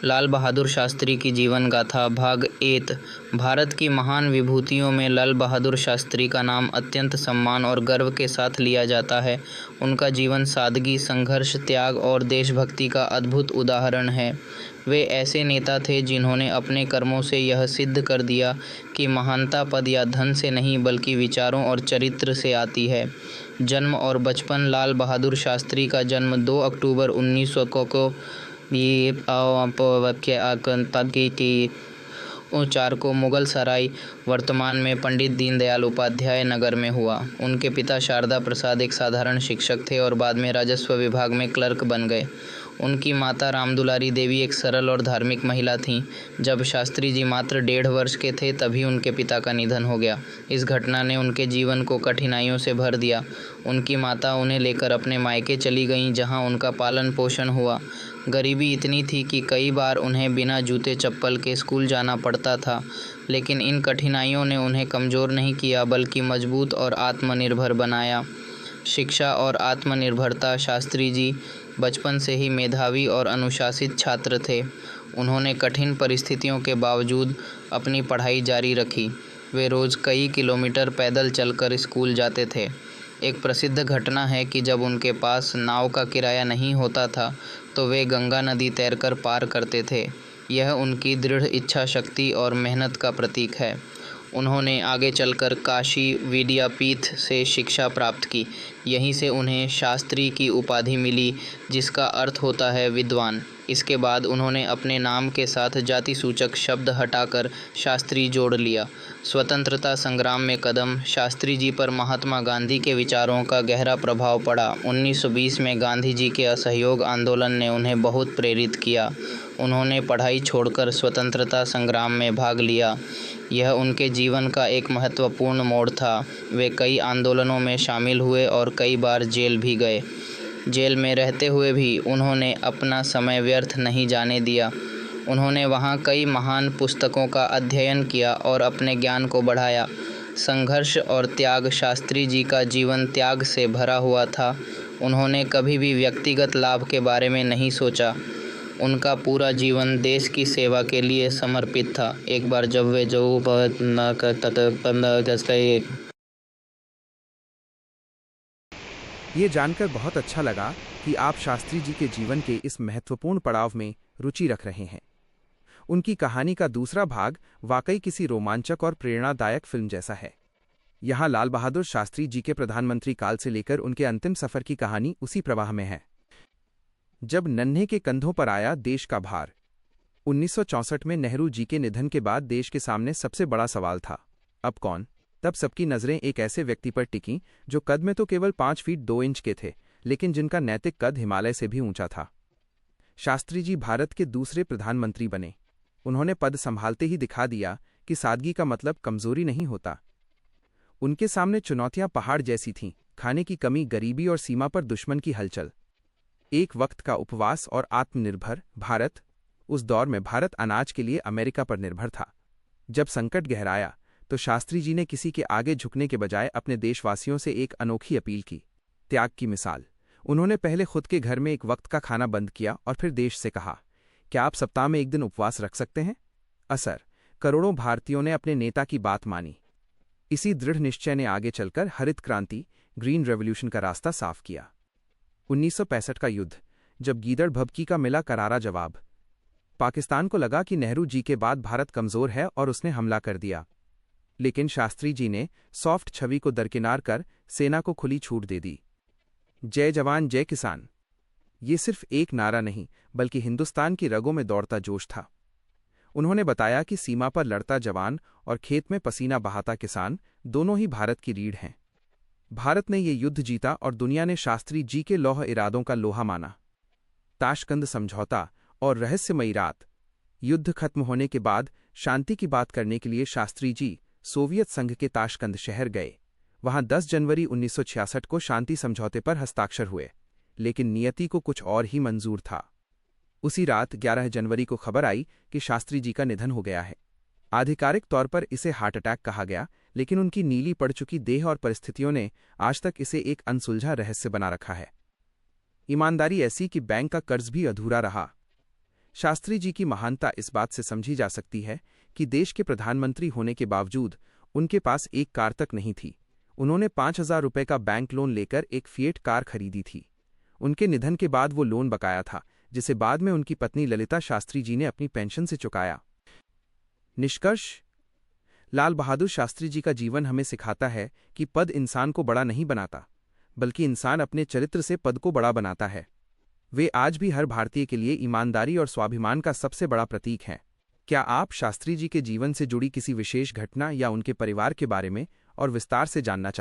लाल बहादुर शास्त्री की जीवन गाथा भाग 8। भारत की महान विभूतियों में लाल बहादुर शास्त्री का नाम अत्यंत सम्मान और गर्व के साथ लिया जाता है। उनका जीवन सादगी, संघर्ष, त्याग और देशभक्ति का अद्भुत उदाहरण है। वे ऐसे नेता थे जिन्होंने अपने कर्मों से यह सिद्ध कर दिया कि महानता पद या धन से नहीं बल्कि विचारों और चरित्र से आती है। जन्म और बचपन। लाल बहादुर शास्त्री का जन्म 2 अक्टूबर 1900 को ये की 4 को मुगल सराय, वर्तमान में पंडित दीनदयाल उपाध्याय नगर में हुआ। उनके पिता शारदा प्रसाद एक साधारण शिक्षक थे और बाद में राजस्व विभाग में क्लर्क बन गए। उनकी माता रामदुलारी देवी एक सरल और धार्मिक महिला थीं। जब शास्त्री जी मात्र 1.5 वर्ष के थे तभी उनके पिता का निधन हो गया। इस घटना ने उनके जीवन को कठिनाइयों से भर दिया। उनकी माता उन्हें लेकर अपने मायके चली गईं, जहां उनका पालन पोषण हुआ। गरीबी इतनी थी कि कई बार उन्हें बिना जूते चप्पल के स्कूल जाना पड़ता था, लेकिन इन कठिनाइयों ने उन्हें कमज़ोर नहीं किया बल्कि मजबूत और आत्मनिर्भर बनाया। शिक्षा और आत्मनिर्भरता। शास्त्री जी बचपन से ही मेधावी और अनुशासित छात्र थे। उन्होंने कठिन परिस्थितियों के बावजूद अपनी पढ़ाई जारी रखी। वे रोज़ कई किलोमीटर पैदल चलकर स्कूल जाते थे। एक प्रसिद्ध घटना है कि जब उनके पास नाव का किराया नहीं होता था तो वे गंगा नदी तैरकर पार करते थे। यह उनकी दृढ़ इच्छा शक्ति और मेहनत का प्रतीक है। उन्होंने आगे चलकर काशी विद्यापीठ से शिक्षा प्राप्त की। यहीं से उन्हें शास्त्री की उपाधि मिली, जिसका अर्थ होता है विद्वान। इसके बाद उन्होंने अपने नाम के साथ जाति सूचक शब्द हटाकर शास्त्री जोड़ लिया। स्वतंत्रता संग्राम में कदम। शास्त्री जी पर महात्मा गांधी के विचारों का गहरा प्रभाव पड़ा। 1920 में गांधी जी के असहयोग आंदोलन ने उन्हें बहुत प्रेरित किया। उन्होंने पढ़ाई छोड़कर स्वतंत्रता संग्राम में भाग लिया। यह उनके जीवन का एक महत्वपूर्ण मोड़ था। वे कई आंदोलनों में शामिल हुए और कई बार जेल भी गए। जेल में रहते हुए भी उन्होंने अपना समय व्यर्थ नहीं जाने दिया। उन्होंने वहाँ कई महान पुस्तकों का अध्ययन किया और अपने ज्ञान को बढ़ाया। संघर्ष और त्याग। शास्त्री जी का जीवन त्याग से भरा हुआ था। उन्होंने कभी भी व्यक्तिगत लाभ के बारे में नहीं सोचा। उनका पूरा जीवन देश की सेवा के लिए समर्पित था। एक बार जब वे ये जानकर बहुत अच्छा लगा कि आप शास्त्री जी के जीवन के इस महत्वपूर्ण पड़ाव में रुचि रख रहे हैं। उनकी कहानी का दूसरा भाग वाकई किसी रोमांचक और प्रेरणादायक फिल्म जैसा है। यहाँ लाल बहादुर शास्त्री जी के प्रधानमंत्री काल से लेकर उनके अंतिम सफर की कहानी उसी प्रवाह में है। जब नन्हे के कंधों पर आया देश का भार। 1964 में नेहरू जी के निधन के बाद देश के सामने सबसे बड़ा सवाल था, अब कौन? तब सबकी नजरें एक ऐसे व्यक्ति पर टिकीं जो कद में तो केवल 5 फीट 2 इंच के थे, लेकिन जिनका नैतिक कद हिमालय से भी ऊंचा था। शास्त्री जी भारत के दूसरे प्रधानमंत्री बने। उन्होंने पद संभालते ही दिखा दिया कि सादगी का मतलब कमजोरी नहीं होता। उनके सामने चुनौतियां पहाड़ जैसी थीं, खाने की कमी, गरीबी और सीमा पर दुश्मन की हलचल। एक वक्त का उपवास और आत्मनिर्भर भारत। उस दौर में भारत अनाज के लिए अमेरिका पर निर्भर था। जब संकट गहराया तो शास्त्री जी ने किसी के आगे झुकने के बजाय अपने देशवासियों से एक अनोखी अपील की, त्याग की मिसाल। उन्होंने पहले खुद के घर में एक वक्त का खाना बंद किया और फिर देश से कहा, क्या आप सप्ताह में एक दिन उपवास रख सकते हैं? असर। करोड़ों भारतीयों ने अपने नेता की बात मानी। इसी दृढ़ निश्चय ने आगे चलकर हरित क्रांति, ग्रीन रेवोल्यूशन का रास्ता साफ किया। 1965 का युद्ध। जब गीदड़ भभकी का मिला करारा जवाब। पाकिस्तान को लगा कि नेहरू जी के बाद भारत कमजोर है और उसने हमला कर दिया, लेकिन शास्त्री जी ने सॉफ्ट छवि को दरकिनार कर सेना को खुली छूट दे दी। जय जवान जय किसान, ये सिर्फ एक नारा नहीं बल्कि हिंदुस्तान की रगों में दौड़ता जोश था। उन्होंने बताया कि सीमा पर लड़ता जवान और खेत में पसीना बहाता किसान दोनों ही भारत की रीढ़ हैं। भारत ने ये युद्ध जीता और दुनिया ने शास्त्री जी के लौह इरादों का लोहा माना। ताशकंद समझौता और रहस्यमयी रात। युद्ध खत्म होने के बाद शांति की बात करने के लिए शास्त्री जी सोवियत संघ के ताशकंद शहर गए। वहां 10 जनवरी 1966 को शांति समझौते पर हस्ताक्षर हुए, लेकिन नियति को कुछ और ही मंजूर था। उसी रात 11 जनवरी को खबर आई कि शास्त्री जी का निधन हो गया है। आधिकारिक तौर पर इसे हार्ट अटैक कहा गया, लेकिन उनकी नीली पड़ चुकी देह और परिस्थितियों ने आज तक इसे एक अनसुलझा रहस्य बना रखा है। ईमानदारी ऐसी कि बैंक का कर्ज भी अधूरा रहा। शास्त्री जी की महानता इस बात से समझी जा सकती है कि देश के प्रधानमंत्री होने के बावजूद उनके पास एक कार तक नहीं थी। उन्होंने 5,000 रुपये का बैंक लोन लेकर एक फिएट कार खरीदी थी। उनके निधन के बाद वो लोन बकाया था, जिसे बाद में उनकी पत्नी ललिता शास्त्री जी ने अपनी पेंशन से चुकाया। निष्कर्ष: लाल बहादुर शास्त्री जी का जीवन हमें सिखाता है कि पद इंसान को बड़ा नहीं बनाता, बल्कि इंसान अपने चरित्र से पद को बड़ा बनाता है। वे आज भी हर भारतीय के लिए ईमानदारी और स्वाभिमान का सबसे बड़ा प्रतीक हैं। क्या आप शास्त्री जी के जीवन से जुड़ी किसी विशेष घटना या उनके परिवार के बारे में और विस्तार से जानना चाहेंगे?